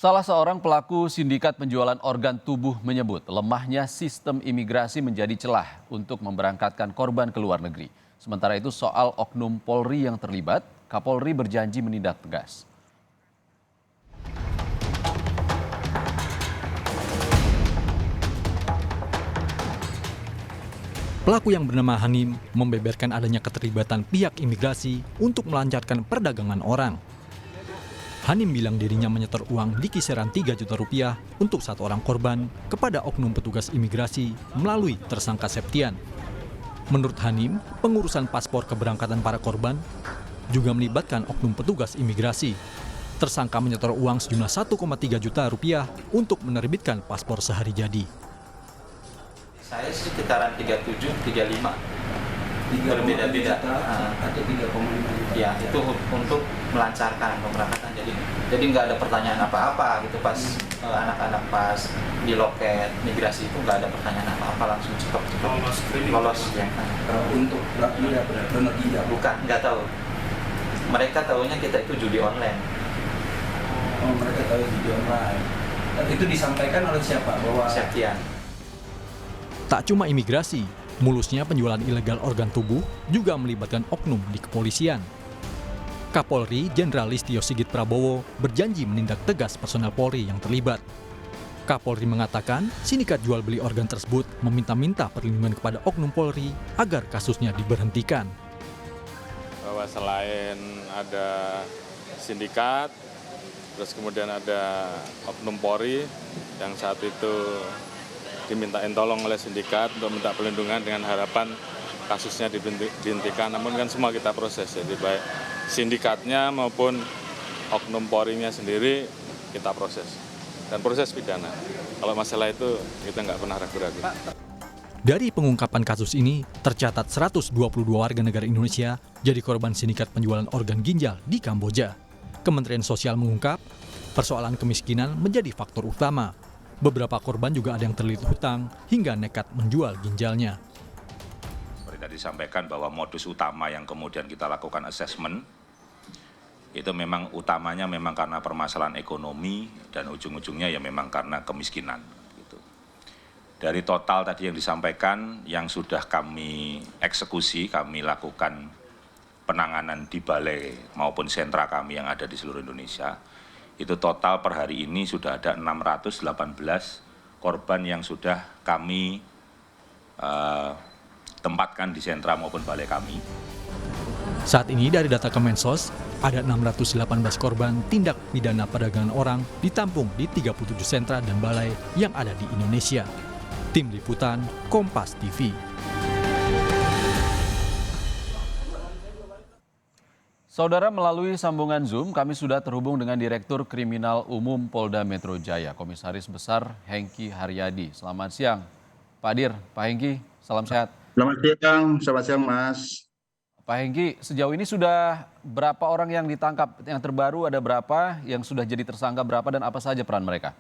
Salah seorang pelaku sindikat penjualan organ tubuh menyebut lemahnya sistem imigrasi menjadi celah untuk memberangkatkan korban ke luar negeri. Sementara itu soal oknum Polri yang terlibat, Kapolri berjanji menindak tegas. Pelaku yang bernama Hanim membeberkan adanya keterlibatan pihak imigrasi untuk melancarkan perdagangan orang. Hanim bilang dirinya menyetor uang di kisaran 3 juta rupiah untuk satu orang korban kepada oknum petugas imigrasi melalui tersangka Septian. Menurut Hanim, pengurusan paspor keberangkatan para korban juga melibatkan oknum petugas imigrasi. Tersangka menyetor uang sejumlah 1,3 juta rupiah untuk menerbitkan paspor sehari jadi. Saya sekitaran 37, 35, berbeda-beda. Atau 3,5 juta. Ya, itu untuk melancarkan pemberangkatan. Jadi nggak ada pertanyaan apa-apa gitu pas anak-anak pas di loket migrasi itu nggak ada pertanyaan apa-apa, langsung cepat lolos ya. Untuk benar tidak. Bukan, nggak tahu. Mereka tahunya kita itu judi online. Oh, mereka tahu video online. Dan itu disampaikan oleh siapa? Bahwa Septian. Tak cuma imigrasi, mulusnya penjualan ilegal organ tubuh juga melibatkan oknum di kepolisian. Kapolri Jenderal Listio Sigit Prabowo berjanji menindak tegas personel Polri yang terlibat. Kapolri mengatakan sindikat jual beli organ tersebut meminta-minta perlindungan kepada oknum Polri agar kasusnya diberhentikan. Bahwa selain ada sindikat, terus kemudian ada oknum Polri yang saat itu dimintain tolong oleh sindikat untuk minta perlindungan dengan harapan kasusnya dihentikan. Namun kan semua kita proses, jadi baik sindikatnya maupun oknum Polri-nya sendiri kita proses. Dan proses pidana. Kalau masalah itu kita nggak pernah ragu-ragu. Dari pengungkapan kasus ini, tercatat 122 warga negara Indonesia jadi korban sindikat penjualan organ ginjal di Kamboja. Kementerian Sosial mengungkap, persoalan kemiskinan menjadi faktor utama. Beberapa korban juga ada yang terlilit hutang hingga nekat menjual ginjalnya. Seperti tadi disampaikan bahwa modus utama yang kemudian kita lakukan assessment, itu memang utamanya memang karena permasalahan ekonomi dan ujung-ujungnya ya memang karena kemiskinan. Gitu. Dari total tadi yang disampaikan, yang sudah kami eksekusi, kami lakukan penanganan di balai maupun sentra kami yang ada di seluruh Indonesia, itu total per hari ini sudah ada 618 korban yang sudah kami tempatkan di sentra maupun balai kami. Saat ini dari data Kemensos, ada 618 korban tindak pidana perdagangan orang ditampung di 37 sentra dan balai yang ada di Indonesia. Tim Liputan, Kompas TV. Saudara, melalui sambungan Zoom, kami sudah terhubung dengan Direktur Kriminal Umum Polda Metro Jaya, Komisaris Besar Hengki Haryadi. Selamat siang, Pak Dir. Pak Hengki, salam sehat. Selamat siang Mas. Pak Hengki, sejauh ini sudah berapa orang yang ditangkap? Yang terbaru ada berapa? Yang sudah jadi tersangka berapa dan apa saja peran mereka?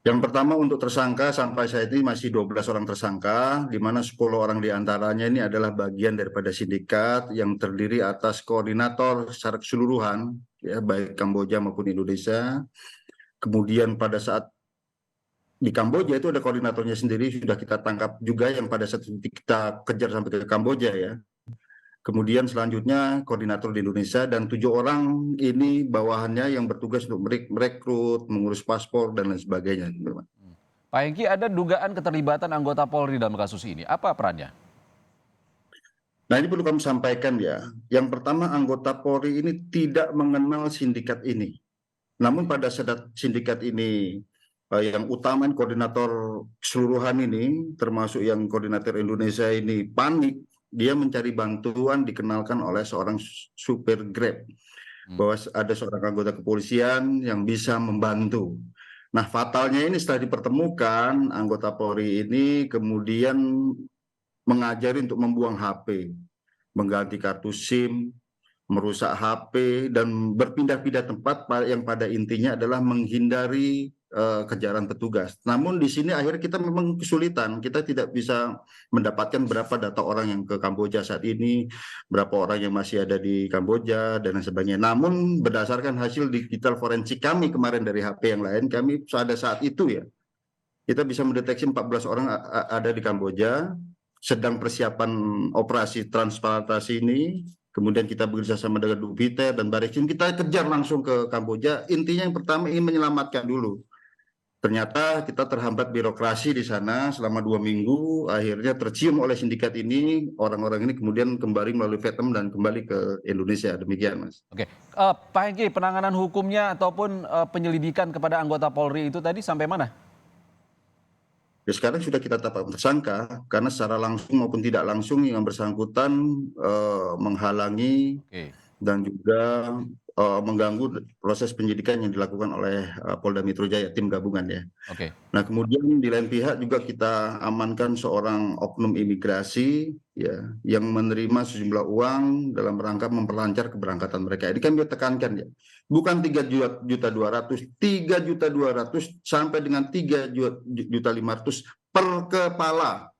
Yang pertama untuk tersangka sampai saat ini masih 12 orang tersangka, di mana 10 orang diantaranya ini adalah bagian daripada sindikat yang terdiri atas koordinator secara keseluruhan, ya, baik Kamboja maupun Indonesia. Kemudian pada saat di Kamboja itu ada koordinatornya sendiri, sudah kita tangkap juga yang pada saat itu kita kejar sampai ke Kamboja ya. Kemudian selanjutnya koordinator di Indonesia dan 7 orang ini bawahannya yang bertugas untuk merekrut, mengurus paspor dan lain sebagainya. Pak Hengki, ada dugaan keterlibatan anggota Polri dalam kasus ini. Apa perannya? Nah ini perlu kami sampaikan ya. Yang pertama, anggota Polri ini tidak mengenal sindikat ini. Namun pada saat sindikat ini yang utama koordinator keseluruhan ini, termasuk yang koordinator Indonesia ini panik, dia mencari bantuan dikenalkan oleh seorang supir Grab. Bahwa ada seorang anggota kepolisian yang bisa membantu. Nah fatalnya ini setelah dipertemukan, anggota Polri ini kemudian mengajari untuk membuang HP, mengganti kartu SIM, merusak HP, dan berpindah-pindah tempat yang pada intinya adalah menghindari kejaran petugas. Namun di sini akhirnya kita memang kesulitan, kita tidak bisa mendapatkan berapa data orang yang ke Kamboja saat ini, berapa orang yang masih ada di Kamboja dan lain sebagainya. Namun berdasarkan hasil digital forensik kami kemarin dari HP yang lain, kami pada saat itu ya, kita bisa mendeteksi 14 orang ada di Kamboja, sedang persiapan operasi transplantasi ini. Kemudian kita bekerja sama dengan Dupiter dan Bareksin, kita kejar langsung ke Kamboja. Intinya yang pertama ingin menyelamatkan dulu. Ternyata kita terhambat birokrasi di sana selama 2 minggu, akhirnya tercium oleh sindikat ini, orang-orang ini kemudian kembali melalui Vietnam dan kembali ke Indonesia. Demikian, Mas. Oke, Pak Hengki, penanganan hukumnya ataupun penyelidikan kepada anggota Polri itu tadi sampai mana? Ya, sekarang sudah kita tetapkan tersangka karena secara langsung maupun tidak langsung yang bersangkutan menghalangi Oke. dan juga mengganggu proses penyidikan yang dilakukan oleh Polda Metro Jaya, tim gabungan ya. Oke. Nah, kemudian di lain pihak juga kita amankan seorang oknum imigrasi ya yang menerima sejumlah uang dalam rangka memperlancar keberangkatan mereka. Ini kan kita tekankan ya. Bukan 3.200.000, 3.200.000 sampai dengan 3.500.000 per kepala.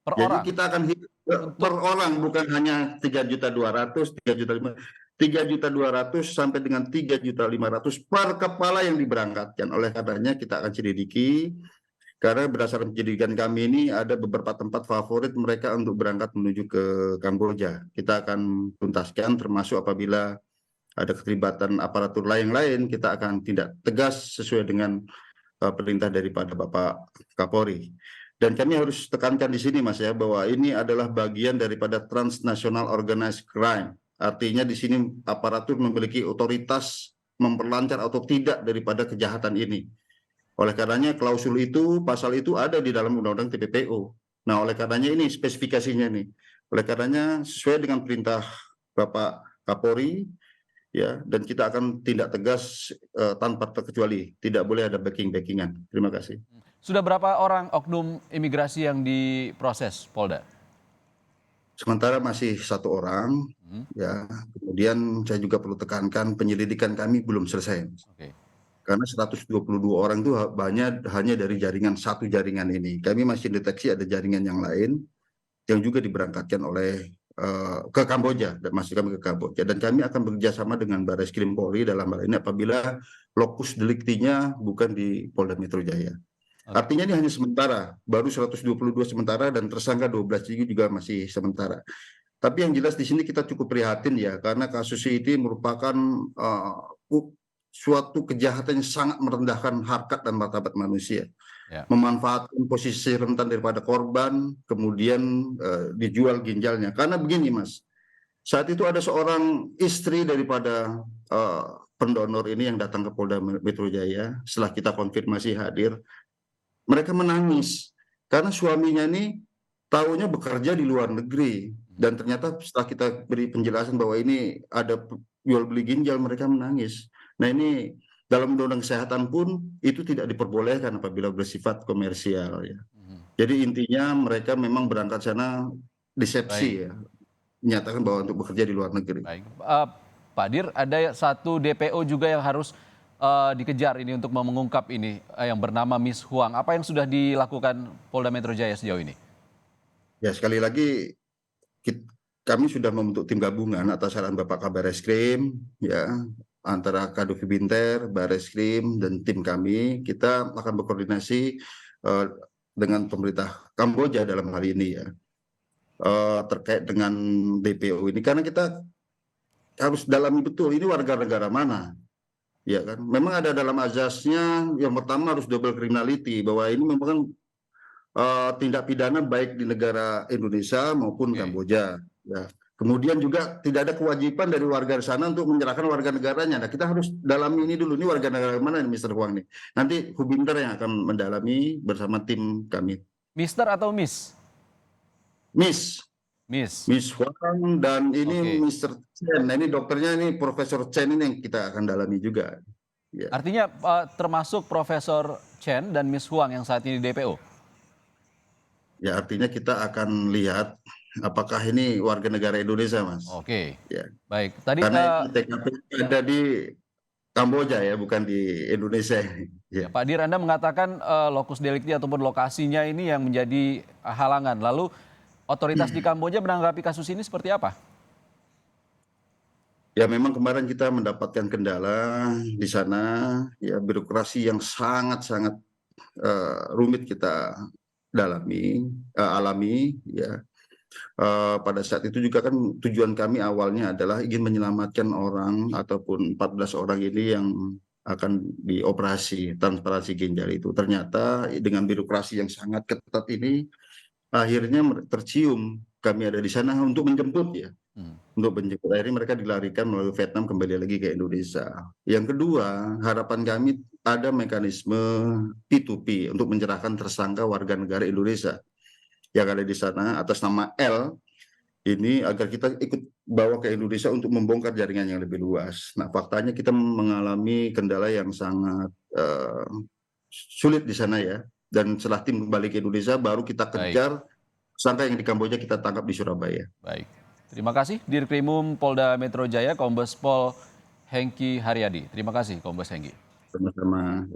Per Jadi orang? kita akan hitung per orang, bukan hanya 3.200.000, 3.200.000 sampai dengan 3.500.000 per kepala yang diberangkatkan. Oleh karenanya kita akan selidiki, karena berdasarkan penyelidikan kami ini ada beberapa tempat favorit mereka untuk berangkat menuju ke Kamboja. Kita akan tuntaskan, termasuk apabila ada keterlibatan aparatur lain, kita akan tindak tegas sesuai dengan perintah daripada Bapak Kapolri. Dan kami harus tekankan di sini, Mas ya, bahwa ini adalah bagian daripada transnational organized crime. Artinya di sini aparatur memiliki otoritas memperlancar atau tidak daripada kejahatan ini. Oleh karenanya klausul itu, pasal itu ada di dalam Undang-Undang TPPO. Nah, oleh karenanya ini spesifikasinya nih. Oleh karenanya sesuai dengan perintah Bapak Kapolri, ya, dan kita akan tindak tegas tanpa terkecuali, tidak boleh ada backing-backingan. Terima kasih. Sudah berapa orang oknum imigrasi yang diproses, Polda? Sementara masih 1 orang, ya. Kemudian saya juga perlu tekankan penyelidikan kami belum selesai. Oke. Karena 122 orang itu hanya dari jaringan satu jaringan ini. Kami masih deteksi ada jaringan yang lain yang juga diberangkatkan oleh ke Kamboja, dan masih kami ke Kamboja, dan kami akan bekerja sama dengan Bareskrim Polri dalam hal ini apabila lokus deliktinya bukan di Polda Metro Jaya. Artinya ini hanya sementara, baru 122 sementara dan tersangka 12 juga masih sementara. Tapi yang jelas di sini kita cukup prihatin ya, karena kasus ini merupakan suatu kejahatan yang sangat merendahkan harkat dan martabat manusia. Ya. Memanfaatkan posisi rentan daripada korban, kemudian dijual ginjalnya. Karena begini, Mas, saat itu ada seorang istri daripada pendonor ini yang datang ke Polda Metro Jaya. Setelah kita konfirmasi hadir, mereka menangis karena suaminya ini tahunya bekerja di luar negeri, dan ternyata setelah kita beri penjelasan bahwa ini ada jual beli ginjal, mereka menangis. Nah, ini dalam undang-undang kesehatan pun itu tidak diperbolehkan apabila bersifat komersial ya. Jadi intinya mereka memang berangkat sana disepsi ya, menyatakan bahwa untuk bekerja di luar negeri. Baik, Pak Dir, ada satu DPO juga yang harus dikejar ini untuk mengungkap ini, yang bernama Miss Huang. Apa yang sudah dilakukan Polda Metro Jaya sejauh ini? Ya, sekali lagi kami sudah membentuk tim gabungan atas saran Bapak Kabareskrim ya, antara Kadif Binter, Bareskrim, dan tim kami. Kita akan berkoordinasi dengan pemerintah Kamboja dalam hal ini ya, terkait dengan DPO ini, karena kita harus dalami betul ini warga negara mana, ya kan? Memang ada dalam azasnya yang pertama harus double criminality, bahwa ini memang tindak pidana baik di negara Indonesia maupun Kamboja. Ya. Kemudian juga tidak ada kewajiban dari warga di sana untuk menyerahkan warga negaranya. Nah, kita harus dalami ini dulu, ini warga negara mana nih Mr. Huang nih. Nanti Hubinter yang akan mendalami bersama tim kami. Mister atau Miss? Miss. Miss Huang, dan ini Mr. Chen. Nah, ini dokternya ini Profesor Chen ini yang kita akan dalami juga. Ya. Artinya termasuk Profesor Chen dan Miss Huang yang saat ini DPO? Ya, artinya kita akan lihat apakah ini warga negara Indonesia, Mas. Oke. Ya. Baik. Tadi karena TKP ada di Kamboja ya, bukan di Indonesia. Ya, Ya. Pak Dir, Anda mengatakan lokus delikti ataupun lokasinya ini yang menjadi halangan. Lalu otoritas di Kamboja menanggapi kasus ini seperti apa? Ya memang kemarin kita mendapatkan kendala di sana, ya birokrasi yang sangat-sangat rumit kita alami, ya. Pada saat itu juga kan tujuan kami awalnya adalah ingin menyelamatkan orang ataupun 14 orang ini yang akan dioperasi transplantasi ginjal itu. Ternyata dengan birokrasi yang sangat ketat ini akhirnya tercium kami ada di sana untuk menjemput ya. Untuk menjemput, akhirnya mereka dilarikan melalui Vietnam kembali lagi ke Indonesia. Yang kedua, harapan kami ada mekanisme P2P untuk menyerahkan tersangka warga negara Indonesia yang ada di sana atas nama L ini agar kita ikut bawa ke Indonesia untuk membongkar jaringan yang lebih luas. Nah, faktanya kita mengalami kendala yang sangat sulit di sana ya. Dan setelah tim kembali ke Indonesia, baru kita kejar tersangka yang di Kamboja kita tangkap di Surabaya. Baik. Terima kasih Dirkrimum Polda Metro Jaya, Kombes Pol Hengki Haryadi. Terima kasih Kombes Hengki. Sama-sama.